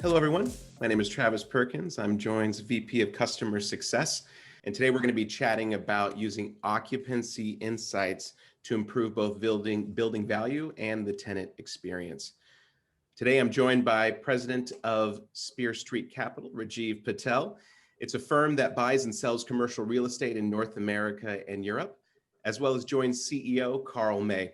Hello, everyone. My name is Travis Perkins. I'm Join's VP of Customer Success. And today we're going to be chatting about using occupancy insights to improve both building value and the tenant experience. Today I'm joined by President of Spear Street Capital, Rajiv Patel. It's a firm that buys and sells commercial real estate in North America and Europe, as well as Join's CEO, Karl. Today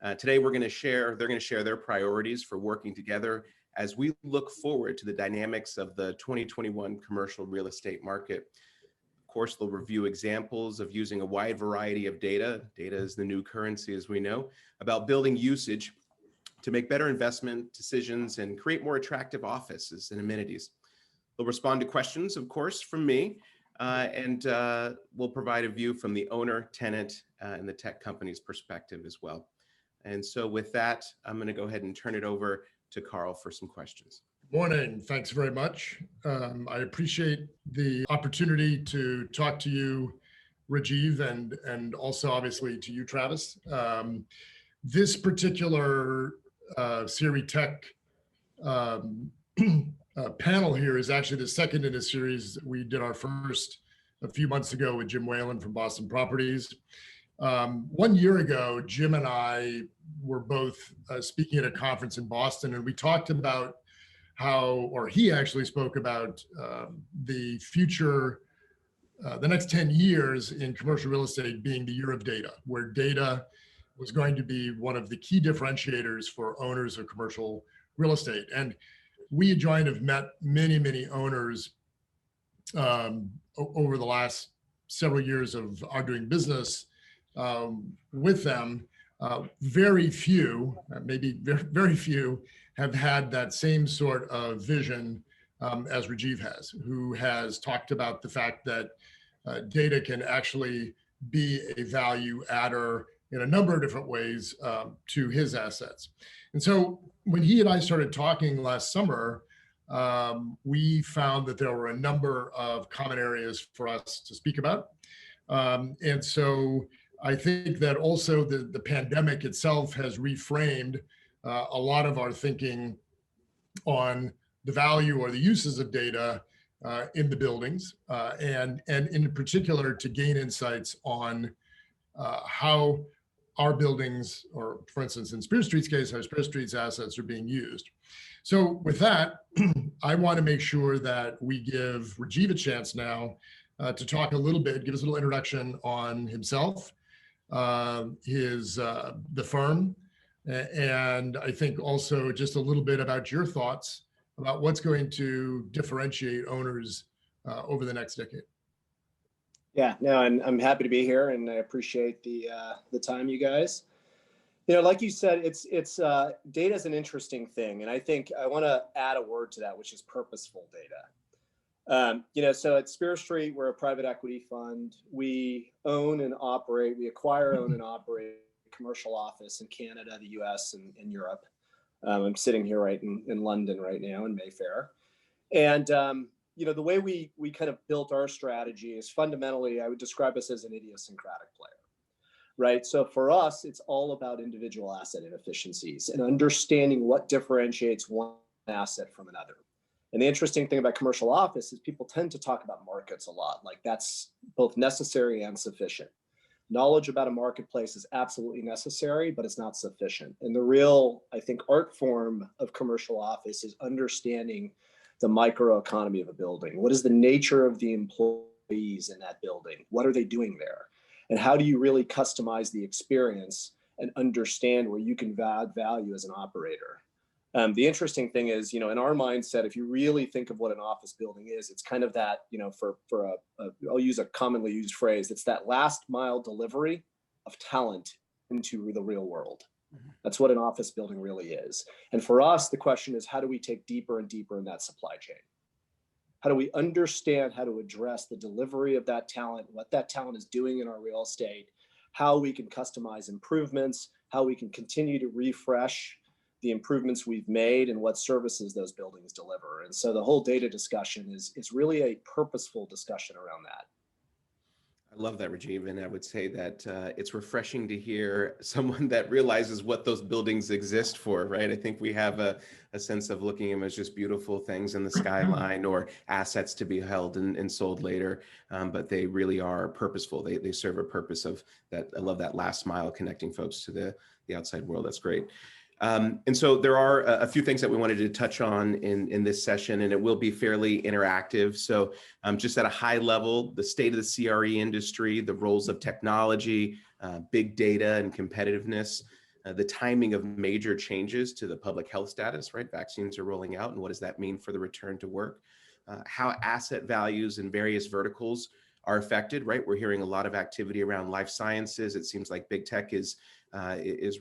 they're going to share their priorities for working together as we look forward to the dynamics of the 2021 commercial real estate market. Of course, they'll review examples of using a wide variety of data. Data is the new currency, as we know, about building usage to make better investment decisions and create more attractive offices and amenities. They'll respond to questions, of course, from me, and we'll provide a view from the owner, tenant, and the tech company's perspective as well. And so with that, I'm going to go ahead and turn it over to Karl for some questions. Morning. Thanks very much. I appreciate the opportunity to talk to you, Rajiv, and also obviously to you, Travis. This particular CRETech panel here is actually the second in a series. We did our first a few months ago with Jim Whalen from Boston Properties. 1 year ago, Jim and I were both speaking at a conference in Boston, and we talked about he actually spoke about the future, the next 10 years in commercial real estate being the year of data, where data was going to be one of the key differentiators for owners of commercial real estate. And we at Joint have met many, many owners over the last several years of our doing business with them. Very few, maybe very few, have had that same sort of vision as Rajiv has, who has talked about the fact that data can actually be a value adder in a number of different ways to his assets. And so when he and I started talking last summer, we found that there were a number of common areas for us to speak about. And so I think that also the pandemic itself has reframed a lot of our thinking on the value or the uses of data in the buildings, and in particular to gain insights on how our buildings, or for instance, in Spear Street's case, how Spear Street's assets are being used. So with that, I want to make sure that we give Rajiv a chance now to talk a little bit, give us a little introduction on himself, the firm, and I think also just a little bit about your thoughts about what's going to differentiate owners over the next decade. Yeah, no, I'm happy to be here, and I appreciate the time, you guys. You know, like you said, it's data is an interesting thing, and I think I want to add a word to that, which is purposeful data. You know, so at Spear Street, we're a private equity fund. We own and operate, we acquire, own and operate a commercial office in Canada, the US, and Europe. I'm sitting here right in London right now in Mayfair. And, you know, the way we kind of built our strategy is fundamentally, I would describe us as an idiosyncratic player, right? So for us, it's all about individual asset inefficiencies and understanding what differentiates one asset from another. And the interesting thing about commercial office is people tend to talk about markets a lot, like that's both necessary and sufficient. Knowledge about a marketplace is absolutely necessary, but it's not sufficient. And the real, I think, art form of commercial office is understanding the microeconomy of a building. What is the nature of the employees in that building? What are they doing there? And how do you really customize the experience and understand where you can add value as an operator? The interesting thing is, you know, in our mindset, if you really think of what an office building is, it's kind of that, you know, I'll use a commonly used phrase, it's that last mile delivery of talent into the real world. That's what an office building really is. And for us, the question is, how do we take deeper and deeper in that supply chain? How do we understand how to address the delivery of that talent, what that talent is doing in our real estate, how we can customize improvements, how we can continue to refresh the improvements we've made and what services those buildings deliver. And so the whole data discussion is really a purposeful discussion around that. I love that, Rajiv. And I would say that it's refreshing to hear someone that realizes what those buildings exist for, right? I think we have a sense of looking at them as just beautiful things in the skyline or assets to be held and sold later. But they really are purposeful. They serve a purpose of that. I love that last mile connecting folks to the outside world. That's great. And so there are a few things that we wanted to touch on in this session, and it will be fairly interactive. So just at a high level, the state of the CRE industry, the roles of technology, big data and competitiveness, the timing of major changes to the public health status, right? Vaccines are rolling out, and what does that mean for the return to work? How asset values in various verticals are affected, right? We're hearing a lot of activity around life sciences. It seems like big tech is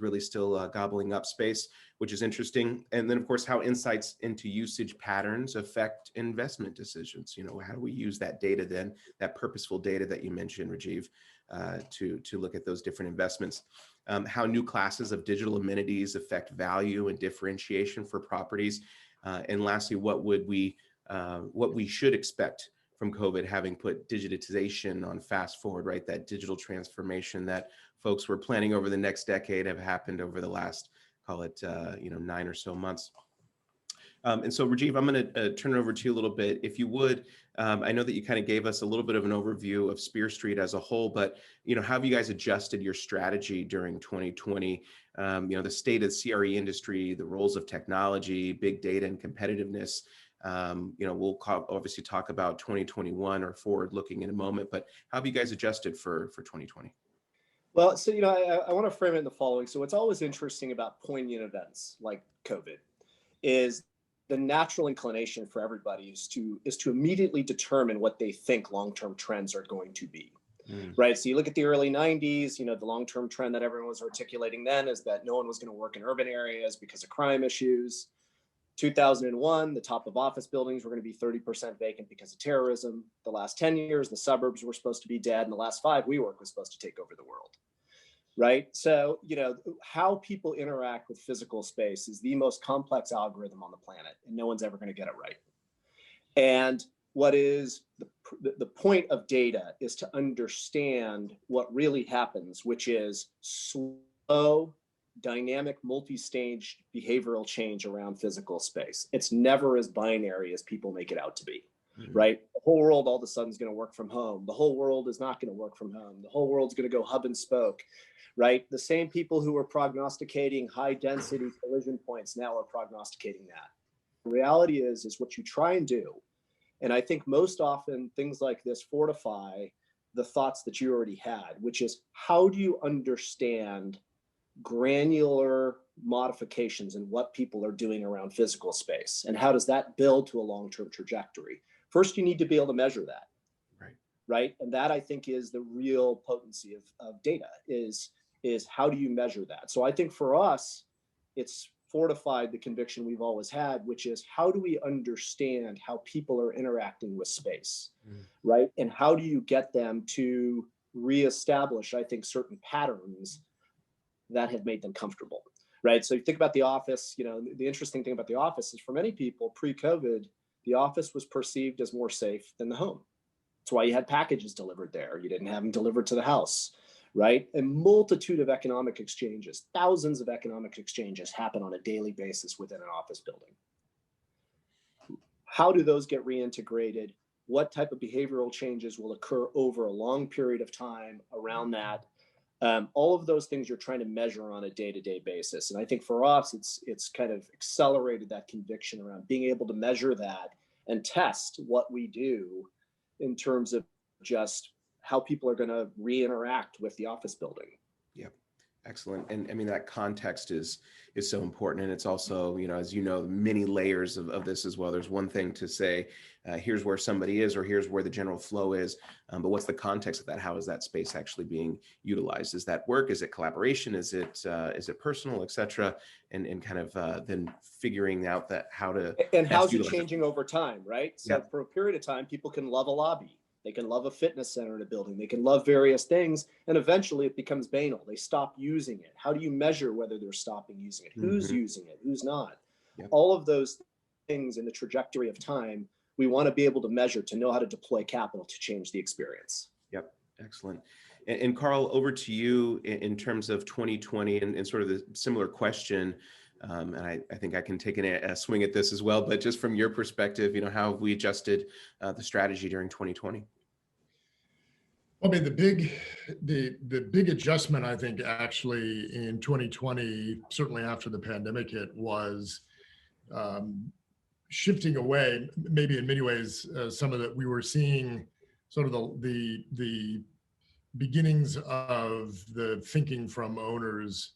really still gobbling up space, which is interesting. And then, of course, how insights into usage patterns affect investment decisions. You know, how do we use that data then, that purposeful data that you mentioned, Rajiv, to look at those different investments? How new classes of digital amenities affect value and differentiation for properties. And lastly, what we should expect from COVID, having put digitization on fast forward, right? That digital transformation that folks were planning over the next decade have happened over the last, call it, 9 or so months. And so, Rajiv, I'm going to turn it over to you a little bit. If you would, I know that you kind of gave us a little bit of an overview of Spear Street as a whole, but, how have you guys adjusted your strategy during 2020? The state of the CRE industry, the roles of technology, big data and competitiveness. We'll obviously talk about 2021 or forward looking in a moment, but how have you guys adjusted for 2020? Well, so, I want to frame it in the following. So what's always interesting about poignant events like COVID is the natural inclination for everybody is to immediately determine what they think long-term trends are going to be. Right. So you look at the early 90s, the long-term trend that everyone was articulating then is that no one was going to work in urban areas because of crime issues. 2001, the top of office buildings were going to be 30% vacant because of terrorism. The last 10 years, the suburbs were supposed to be dead. And the last 5, WeWork was supposed to take over the world. Right. So, how people interact with physical space is the most complex algorithm on the planet, and no one's ever going to get it right. And what is the point of data is to understand what really happens, which is slow, dynamic, multi-stage behavioral change around physical space. It's never as binary as people make it out to be, right? The whole world all of a sudden is going to work from home. The whole world is not going to work from home. The whole world's going to go hub and spoke, right? The same people who were prognosticating high density collision points now are prognosticating that. The reality is what you try and do. And I think most often things like this fortify the thoughts that you already had, which is how do you understand granular modifications in what people are doing around physical space, and how does that build to a long-term trajectory? First, you need to be able to measure that, right? And that, I think, is the real potency of data is how do you measure that? So I think for us, it's fortified the conviction we've always had, which is how do we understand how people are interacting with space, right? And how do you get them to reestablish, I think, certain patterns that have made them comfortable, right? So you think about the office, the interesting thing about the office is for many people pre-COVID, the office was perceived as more safe than the home. That's why you had packages delivered there. You didn't have them delivered to the house, right? A multitude of economic exchanges, thousands of economic exchanges happen on a daily basis within an office building. How do those get reintegrated? What type of behavioral changes will occur over a long period of time around that? All of those things you're trying to measure on a day-to-day basis. And I think for us, it's kind of accelerated that conviction around being able to measure that and test what we do in terms of just how people are going to re-interact with the office building. Yep. Excellent. And I mean, that context is so important. And it's also, as many layers of this as well. There's one thing to say, here's where somebody is, or here's where the general flow is. But what's the context of that? How is that space actually being utilized? Is that work? Is it collaboration? Is it personal, et cetera? And kind of then figuring out that how to. And how's it changing over time, right? So Yep. For a period of time, people can love a lobby. They can love a fitness center in a building. They can love various things. And eventually it becomes banal. They stop using it. How do you measure whether they're stopping using it? Who's using it? Who's not? Yep. All of those things in the trajectory of time, we want to be able to measure to know how to deploy capital to change the experience. Yep. Excellent. And Karl, over to you in terms of 2020 and sort of the similar question. And I think I can take a swing at this as well, but just from your perspective, how have we adjusted the strategy during 2020? I mean, the big adjustment, I think, actually in 2020, certainly after the pandemic hit, was shifting away. Maybe in many ways, some of that we were seeing sort of the beginnings of the thinking from owners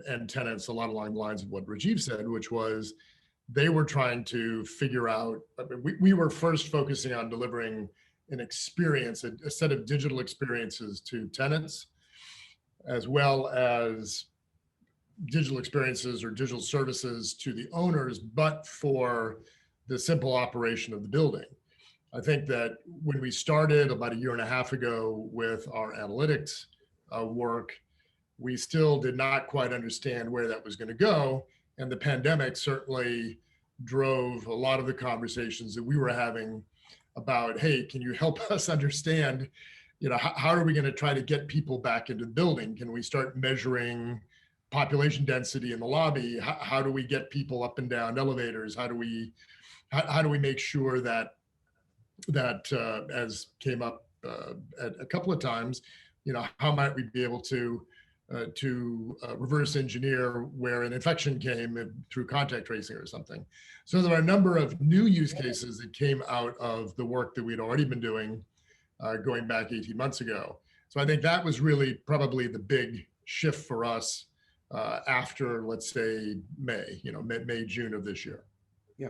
and tenants, a lot along the lines of what Rajiv said, which was they were trying to figure out. I mean, we were first focusing on delivering an experience, a set of digital experiences to tenants, as well as digital experiences or digital services to the owners, but for the simple operation of the building. I think that when we started about a year and a half ago with our analytics work, we still did not quite understand where that was going to go. And the pandemic certainly drove a lot of the conversations that we were having about, hey, can you help us understand, how are we going to try to get people back into the building? Can we start measuring population density in the lobby? How do we get people up and down elevators? How do we make sure that as came up at a couple of times, how might we be able to reverse engineer where an infection came through contact tracing or something. So there are a number of new use cases that came out of the work that we'd already been doing going back 18 months ago. So I think that was really probably the big shift for us after, let's say, May, June of this year. Yeah.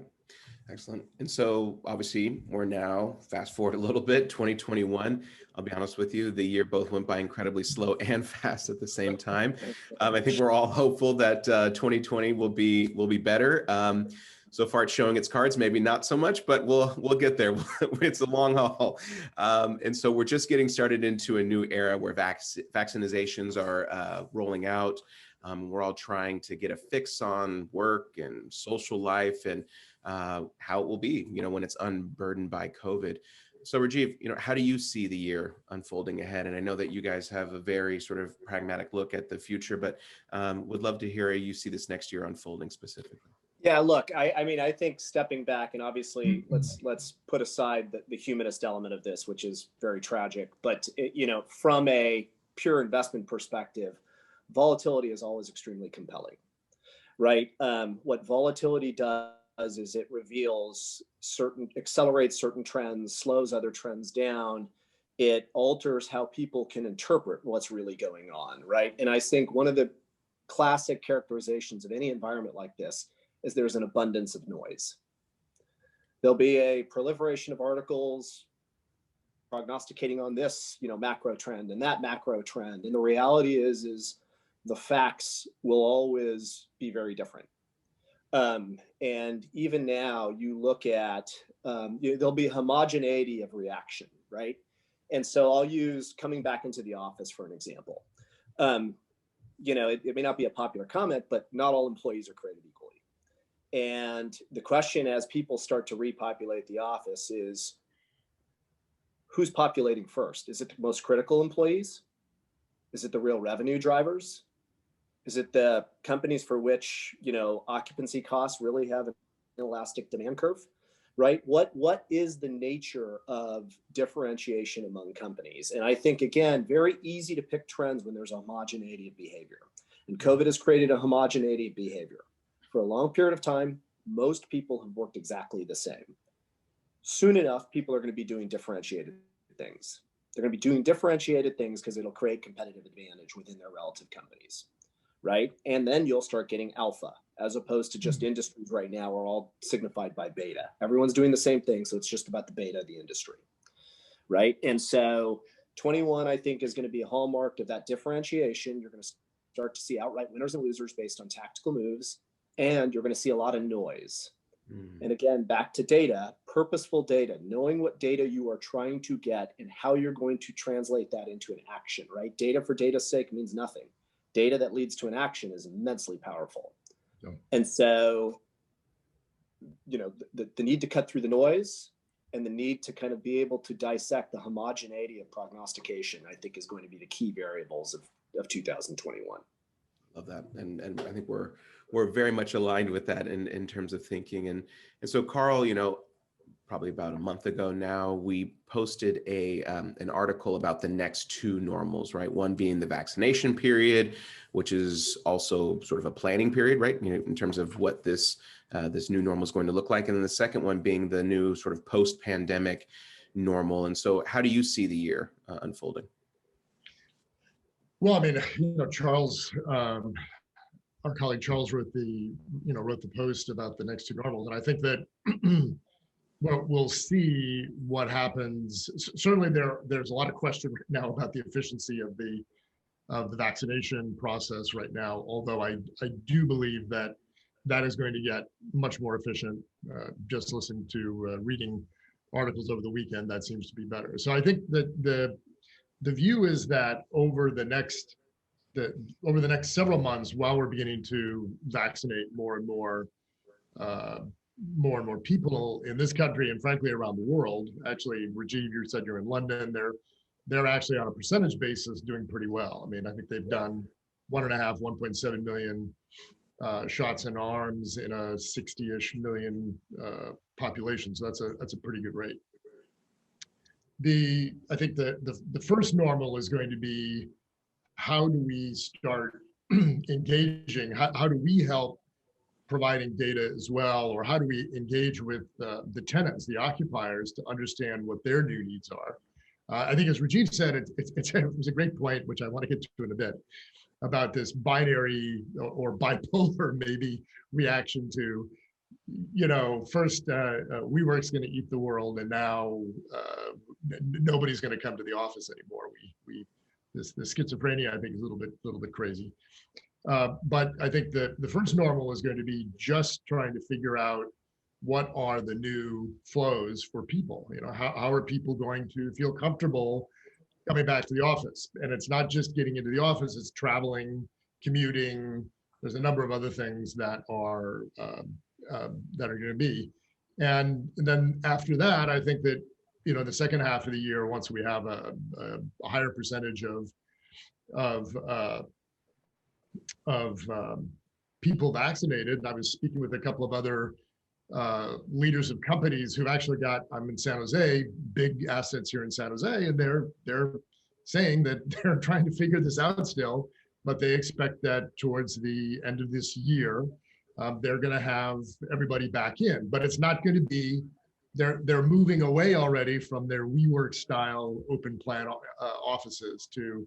Excellent. And so obviously we're now fast forward a little bit, 2021. I'll be honest with you, the year both went by incredibly slow and fast at the same time. I think we're all hopeful that 2020 will be better. So far it's showing its cards, maybe not so much, but we'll get there. It's a long haul. And so we're just getting started into a new era where vaccinations are rolling out. We're all trying to get a fix on work and social life and how it will be, when it's unburdened by COVID. So Rajiv, how do you see the year unfolding ahead? And I know that you guys have a very sort of pragmatic look at the future, but would love to hear how you see this next year unfolding specifically. Yeah, look, I mean, I think stepping back, and obviously let's put aside the humanist element of this, which is very tragic, but from a pure investment perspective, volatility is always extremely compelling, right? What volatility does is it accelerates certain trends, slows other trends down. It alters how people can interpret what's really going on, right? And I think one of the classic characterizations of any environment like this is there's an abundance of noise. There'll be a proliferation of articles prognosticating on this, macro trend and that macro trend. And the reality is the facts will always be very different. And even now you look at, there'll be homogeneity of reaction, right? And so I'll use coming back into the office for an example. It may not be a popular comment, but not all employees are created equally. And the question as people start to repopulate the office is, who's populating first? Is it the most critical employees? Is it the real revenue drivers? Is it the companies for which, occupancy costs really have an elastic demand curve, right? What is the nature of differentiation among companies? And I think, again, very easy to pick trends when there's a homogeneity of behavior. And COVID has created a homogeneity of behavior. For a long period of time, most people have worked exactly the same. Soon enough, people are going to be doing differentiated things. They're going to be doing differentiated things because it'll create competitive advantage within their relative companies, right? And then you'll start getting alpha, as opposed to just industries right now are all signified by beta. Everyone's doing the same thing, so it's just about the beta of the industry, right? And so 21, I think, is going to be a hallmark of that differentiation. You're going to start to see outright winners and losers based on tactical moves, and you're going to see a lot of noise. And again, back to data, purposeful data, knowing what data you are trying to get and how you're going to translate that into an action, right? Data for data's sake means nothing. Data that leads to an action is immensely powerful. Yeah. And so, the need to cut through the noise and the need to kind of be able to dissect the homogeneity of prognostication, I think, is going to be the key variables of 2021. Love that, and I think we're very much aligned with that in terms of thinking. And so, Karl, probably about a month ago now, we posted an article about the next two normals, right? One being the vaccination period, which is also sort of a planning period, right? In terms of what this new normal is going to look like. And then the second one being the new sort of post-pandemic normal. And so how do you see the year unfolding? Well, I mean, Charles, our colleague Charles wrote the post about the next two normals. And I think that well, we'll see what happens. Certainly there's a lot of question right now about the efficiency of the vaccination process right now, although I do believe that is going to get much more efficient. Just listening to reading articles over the weekend, that seems to be better. So I think that the view is that over the next several months, while we're beginning to vaccinate more and more people in this country and frankly around the world. Actually, Rajiv, you said you're in London. They're actually on a percentage basis doing pretty well. I mean, I think they've done 1.7 million shots in arms in a 60-ish million population. So that's a pretty good rate. I think the first normal is going to be, how do we start engaging? How do we help providing data as well, or how do we engage with the tenants, the occupiers, to understand what their new needs are? I think, as Rajiv said, it was a great point, which I want to get to in a bit, about this binary or bipolar maybe reaction to, first WeWork's going to eat the world, and now nobody's going to come to the office anymore. The schizophrenia, I think, is a little bit crazy. But I think the first normal is going to be just trying to figure out what are the new flows for people. How are people going to feel comfortable coming back to the office? And it's not just getting into the office; it's traveling, commuting. There's a number of other things that are going to be. And then after that, I think that the second half of the year, once we have a higher percentage of people vaccinated. And I was speaking with a couple of other leaders of companies who actually I'm in San Jose, big assets here in San Jose, and they're saying that they're trying to figure this out still, but they expect that towards the end of this year, they're going to have everybody back in. But it's not going to be, they're moving away already from their WeWork style open plan offices to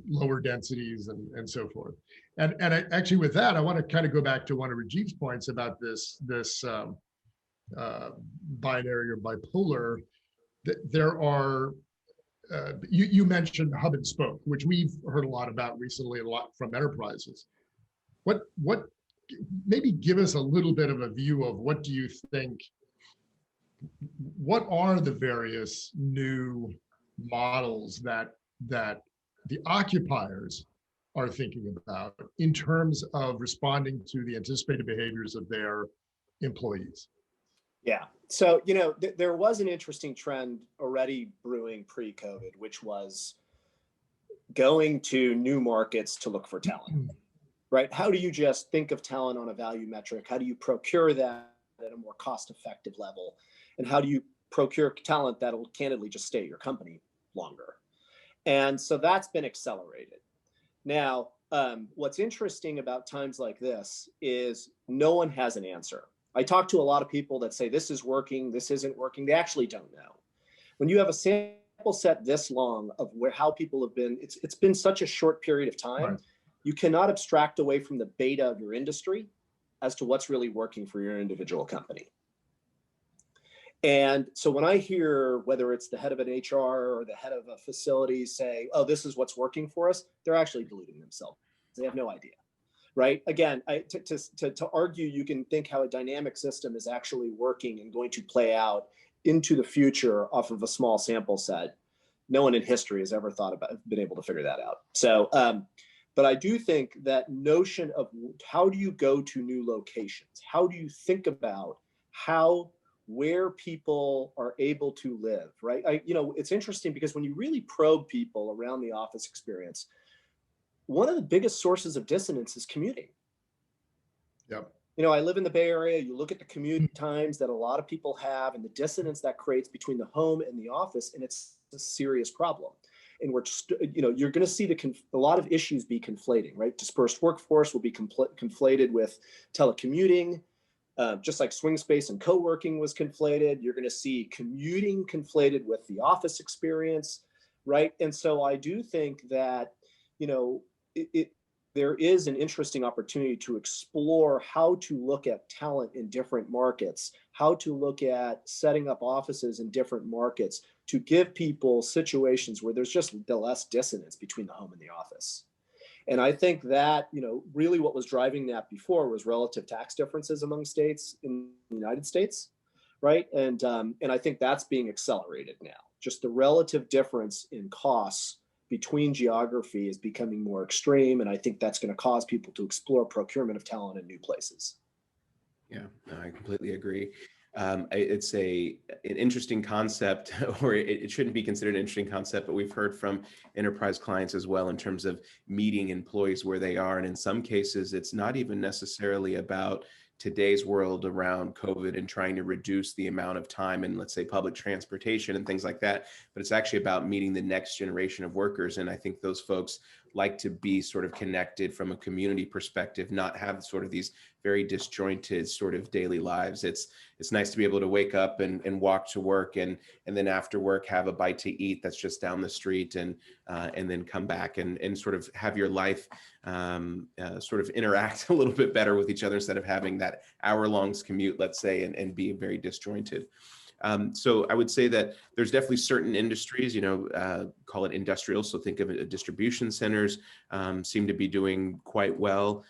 lower densities and so forth. And actually with that, I want to kind of go back to one of Rajiv's points about this binary or bipolar. There are, you mentioned hub and spoke, which we've heard a lot about recently, a lot from enterprises. What maybe give us a little bit of a view of what do you think, what are the various new models that the occupiers are thinking about in terms of responding to the anticipated behaviors of their employees? Yeah. So, there was an interesting trend already brewing pre-COVID, which was going to new markets to look for talent, right? How do you just think of talent on a value metric? How do you procure that at a more cost-effective level? And how do you procure talent that'll candidly just stay at your company longer? And so that's been accelerated. Now, what's interesting about times like this is no one has an answer. I talk to a lot of people that say this is working, this isn't working. They actually don't know. When you have a sample set this long of how people have been, it's been such a short period of time. Right. You cannot abstract away from the beta of your industry as to what's really working for your individual company. And so when I hear whether it's the head of an HR or the head of a facility say, oh, this is what's working for us, they're actually deluding themselves. They have no idea, right? Again, to argue, you can think how a dynamic system is actually working and going to play out into the future off of a small sample set. No one in history has ever been able to figure that out. So, but I do think that notion of how do you go to new locations? How do you think about how where people are able to live, right? It's interesting because when you really probe people around the office experience, one of the biggest sources of dissonance is commuting. Yep. I live in the Bay Area. You look at the commute times that a lot of people have and the dissonance that creates between the home and the office, and it's a serious problem. And you're going to see a lot of issues be conflating, right? Dispersed workforce will be conflated with telecommuting, just like swing space and co-working was conflated. You're going to see commuting conflated with the office experience, right? And so I do think that, there is an interesting opportunity to explore how to look at talent in different markets, how to look at setting up offices in different markets to give people situations where there's just the less dissonance between the home and the office. And I think that, really what was driving that before was relative tax differences among states in the United States, right? And I think that's being accelerated now. Just the relative difference in costs between geography is becoming more extreme. And I think that's going to cause people to explore procurement of talent in new places. Yeah, no, I completely agree. It's an interesting concept, or it shouldn't be considered an interesting concept, but we've heard from enterprise clients as well in terms of meeting employees where they are. And in some cases, it's not even necessarily about today's world around COVID and trying to reduce the amount of time in, let's say, public transportation and things like that, but it's actually about meeting the next generation of workers. And I think those folks like to be sort of connected from a community perspective, not have sort of these very disjointed sort of daily lives. It's nice to be able to wake up and walk to work and then after work have a bite to eat that's just down the street and then come back and sort of have your life sort of interact a little bit better with each other instead of having that hour-long commute, let's say, and be very disjointed. So I would say that there's definitely certain industries, call it industrial. So think of it, distribution centers seem to be doing quite well.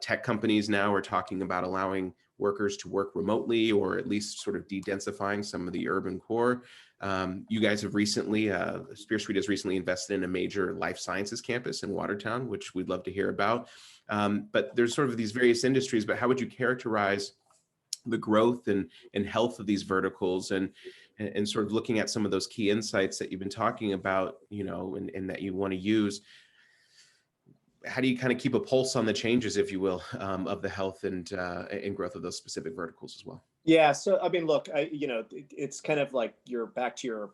Tech companies now are talking about allowing workers to work remotely or at least sort of de-densifying some of the urban core. You guys have recently, Spear Street has recently invested in a major life sciences campus in Watertown, which we'd love to hear about. But there's sort of these various industries, but how would you characterize the growth and health of these verticals and sort of looking at some of those key insights that you've been talking about, and that you want to use? How do you kind of keep a pulse on the changes, if you will, of the health and growth of those specific verticals as well? Yeah. So, I mean, look, it's kind of like you're back to your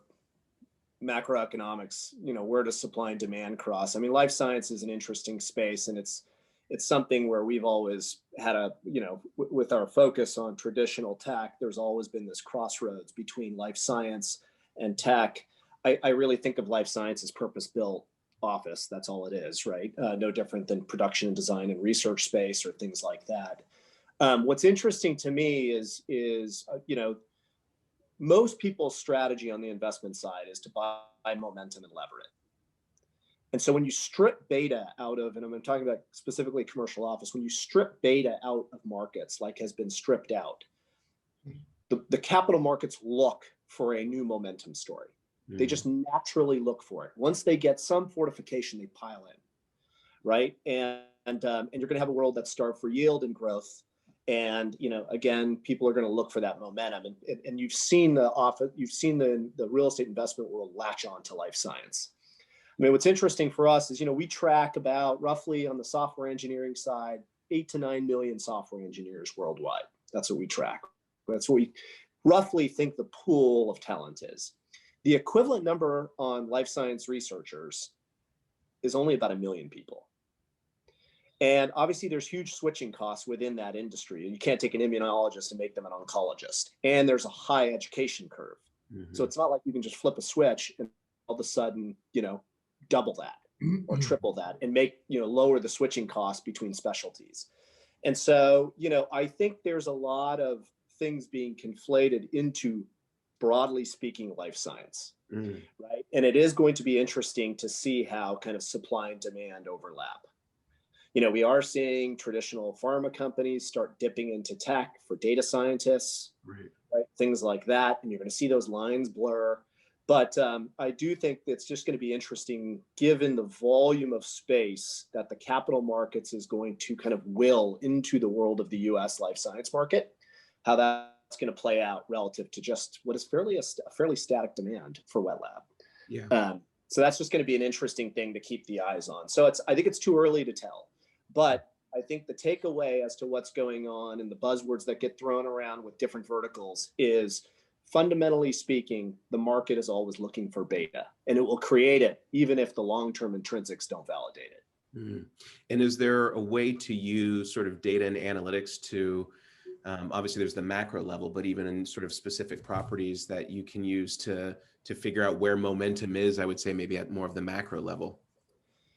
macroeconomics, where does supply and demand cross? I mean, life science is an interesting space, and it's something where we've always had with our focus on traditional tech, there's always been this crossroads between life science and tech. I really think of life science as purpose-built office. That's all it is, right? No different than production and design and research space or things like that. What's interesting to me is most people's strategy on the investment side is to buy momentum and lever it. And so when you strip beta out of, and I'm talking about specifically commercial office, when you strip beta out of markets like has been stripped out, the capital markets look for a new momentum story. They just naturally look for it. Once they get some fortification, they pile in, right? And you're going to have a world that's starved for yield and growth. And again, people are going to look for that momentum. And you've seen the real estate investment world latch on to life science. I mean, what's interesting for us is, we track about roughly on the software engineering side, 8 to 9 million software engineers worldwide. That's what we track. That's what we roughly think the pool of talent is. The equivalent number on life science researchers is only about 1 million people. And obviously there's huge switching costs within that industry. You can't take an immunologist and make them an oncologist. And there's a high education curve. Mm-hmm. So it's not like you can just flip a switch and all of a sudden, double that or triple that and make, lower the switching costs between specialties. And so, I think there's a lot of things being conflated into, broadly speaking, life science, right? And it is going to be interesting to see how kind of supply and demand overlap. We are seeing traditional pharma companies start dipping into tech for data scientists, right? Things like that. And you're going to see those lines blur. But I do think it's just going to be interesting, given the volume of space that the capital markets is going to kind of will into the world of the US life science market, how that going to play out relative to just what is a fairly static demand for wet lab. Yeah. So that's just going to be an interesting thing to keep the eyes on. So I think it's too early to tell, but I think the takeaway as to what's going on and the buzzwords that get thrown around with different verticals is, fundamentally speaking, the market is always looking for beta, and it will create it even if the long-term intrinsics don't validate it. And is there a way to use sort of data and analytics to, obviously there's the macro level, but even in sort of specific properties that you can use to figure out where momentum is, I would say maybe at more of the macro level?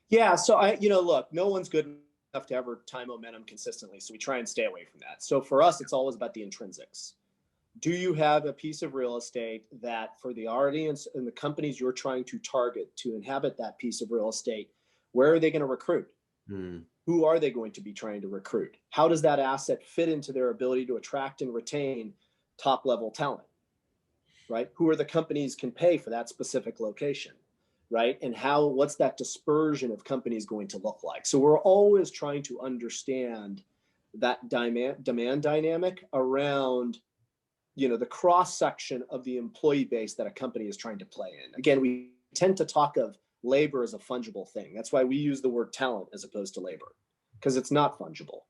Yeah, so look, no one's good enough to ever time momentum consistently, so we try and stay away from that. So for us, it's always about the intrinsics. Do you have a piece of real estate that, for the audience and the companies you're trying to target to inhabit that piece of real estate, where are they going to recruit? Who are they going to be trying to recruit? How does that asset fit into their ability to attract and retain top level talent, right? Who are the companies can pay for that specific location, right? And what's that dispersion of companies going to look like? So we're always trying to understand that demand dynamic around, the cross section of the employee base that a company is trying to play in. Again, we tend to talk of labor as a fungible thing. That's why we use the word talent as opposed to labor, because it's not fungible,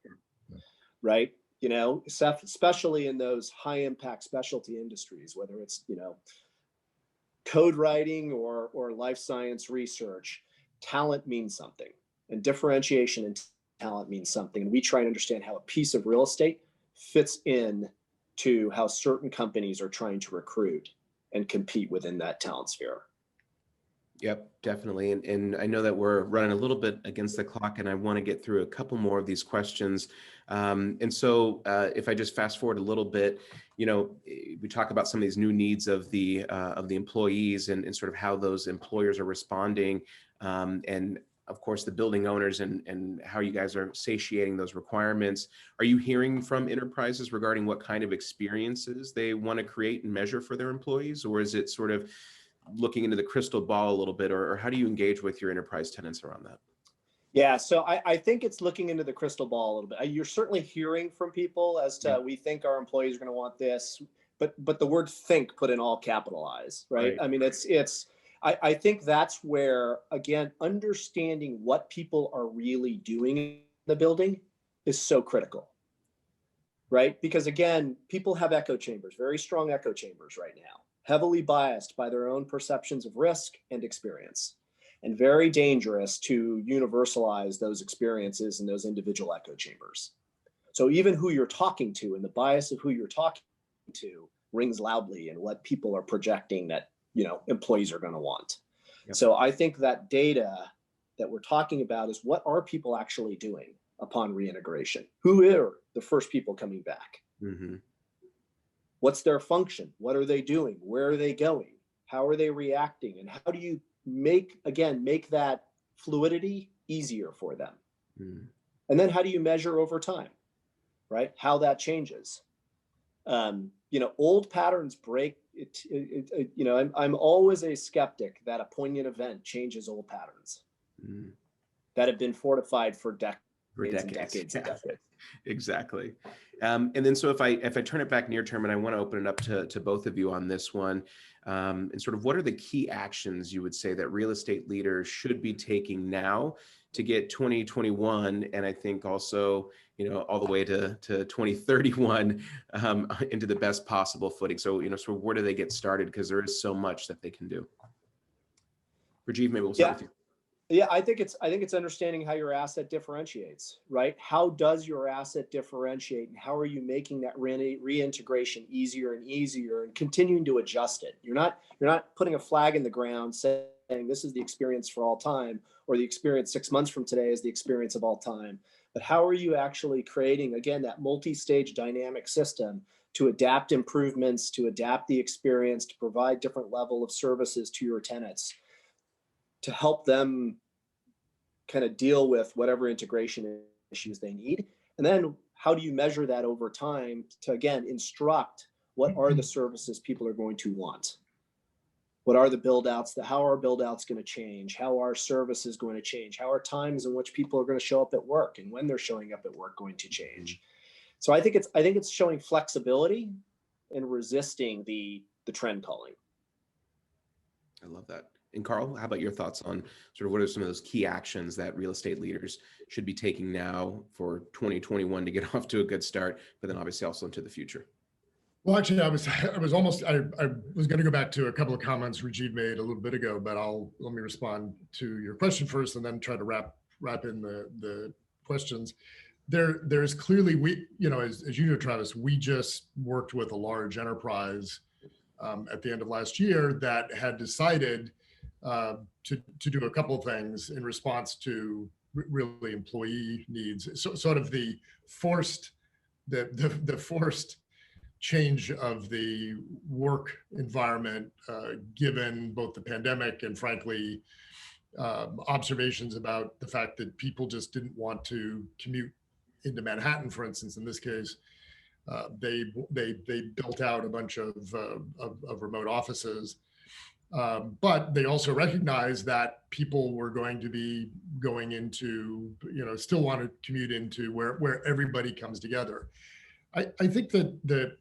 right? Especially in those high impact specialty industries, whether it's, code writing or life science research, talent means something, and differentiation and talent means something. And we try and understand how a piece of real estate fits in to how certain companies are trying to recruit and compete within that talent sphere. Yep, definitely. And I know that we're running a little bit against the clock, and I want to get through a couple more of these questions. And so if I just fast forward a little bit, we talk about some of these new needs of the employees and sort of how those employers are responding, and of course the building owners and how you guys are satiating those requirements. Are you hearing from enterprises regarding what kind of experiences they want to create and measure for their employees, or is it sort of looking into the crystal ball a little bit, or how do you engage with your enterprise tenants around that? Yeah, so I think it's looking into the crystal ball a little bit. You're certainly hearing from people as to, we think our employees are going to want this, but the word think put in all capitalized, right? I mean, I think that's where, again, understanding what people are really doing in the building is so critical, right? Because again, people have echo chambers, very strong echo chambers right now, heavily biased by their own perceptions of risk and experience, and very dangerous to universalize those experiences in those individual echo chambers. So even who you're talking to and the bias of who you're talking to rings loudly in what people are projecting that employees are going to want. Yep. So I think that data that we're talking about is, what are people actually doing upon reintegration? Who are the first people coming back? Mm-hmm. What's their function? What are they doing? Where are they going? How are they reacting? And how do you make that fluidity easier for them? Mm. And then how do you measure over time, right? How that changes. Old patterns break. I'm always a skeptic that a poignant event changes old patterns that have been fortified for decades. And decades. Exactly. And then so if I turn it back near term, and I want to open it up to both of you on this one, and sort of what are the key actions you would say that real estate leaders should be taking now to get 2021, and I think also all the way to 2031 into the best possible footing? So so where do they get started, because there is so much that they can do? Rajiv, maybe we'll start with you. Yeah, I think it's understanding how your asset differentiates, right? How does your asset differentiate, and how are you making that reintegration easier and easier, and continuing to adjust it? You're not putting a flag in the ground saying this is the experience for all time, or the experience 6 months from today is the experience of all time. But how are you actually creating, again, that multi-stage dynamic system to adapt improvements, to adapt the experience, to provide different level of services to your tenants, to help them kind of deal with whatever integration issues they need? And then how do you measure that over time to, again, instruct what are the services people are going to want? What are the build outs? How are build outs going to change? How are services going to change? How are times in which people are going to show up at work and when they're showing up at work going to change? So I think it's showing flexibility and resisting the trend calling. I love that. And Karl, how about your thoughts on sort of what are some of those key actions that real estate leaders should be taking now for 2021 to get off to a good start, but then obviously also into the future? Well, actually, I was going to go back to a couple of comments Rajiv made a little bit ago, but let me respond to your question first, and then try to wrap in the questions. There's clearly, as you know, Travis, we just worked with a large enterprise at the end of last year that had decided to do a couple of things in response to really employee needs. So sort of the forced change of the work environment, given both the pandemic and frankly, observations about the fact that people just didn't want to commute into Manhattan, for instance. In this case, they built out a bunch of remote offices, but they also recognized that people were going to be going into, still want to commute into where everybody comes together. I think that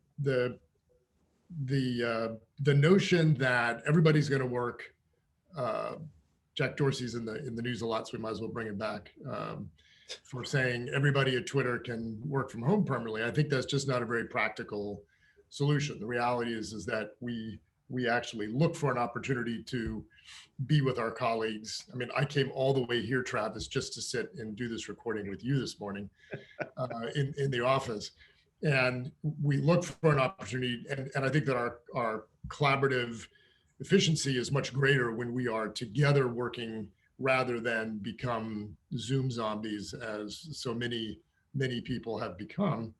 the notion that everybody's going to work, Jack Dorsey's in the news a lot, so we might as well bring it back, for saying everybody at Twitter can work from home permanently. I think that's just not a very practical solution. The reality is that we actually look for an opportunity to be with our colleagues. I mean, I came all the way here, Travis, just to sit and do this recording with you this morning in the office. And we look for an opportunity, and I think that our collaborative efficiency is much greater when we are together working rather than become Zoom zombies, as so many people have become.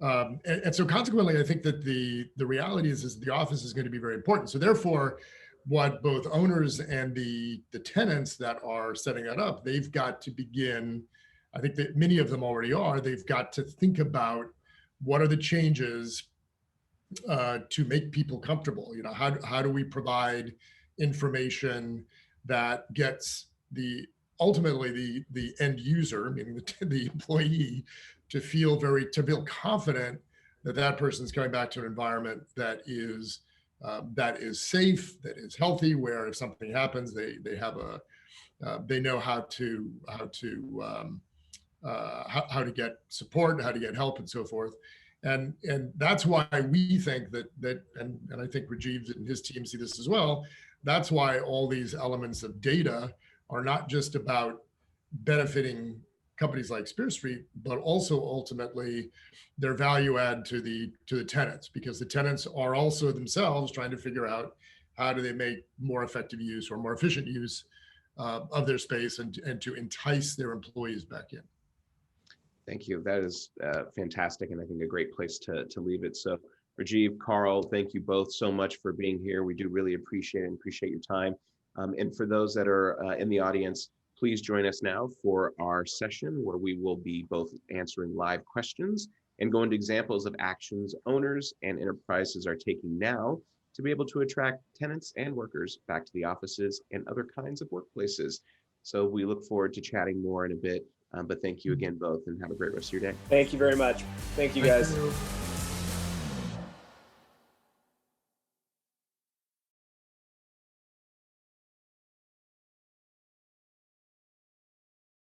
And so consequently, I think that the reality is the office is going to be very important. So therefore, what both owners and the tenants that are setting that up, they've got to begin, I think that many of them already are, they've got to think about what are the changes to make people comfortable. How do we provide information that gets ultimately the end user, meaning the employee, to feel confident that person's coming back to an environment that is safe, that is healthy, where if something happens, they know how to get support, how to get help, and so forth. And that's why we think that and I think Rajiv and his team see this as well. That's why all these elements of data are not just about benefiting companies like Spear Street, but also ultimately their value add to the tenants, because the tenants are also themselves trying to figure out how do they make more effective use or more efficient use of their space and to entice their employees back in. Thank you. That is fantastic, and I think a great place to leave it. So Rajiv, Karl, thank you both so much for being here. We do really appreciate your time. And for those that are in the audience, please join us now for our session where we will be both answering live questions and go into examples of actions owners and enterprises are taking now to be able to attract tenants and workers back to the offices and other kinds of workplaces. So we look forward to chatting more in a bit, but thank you again both, and have a great rest of your day. Thank you very much. Thank you, guys. Thank you.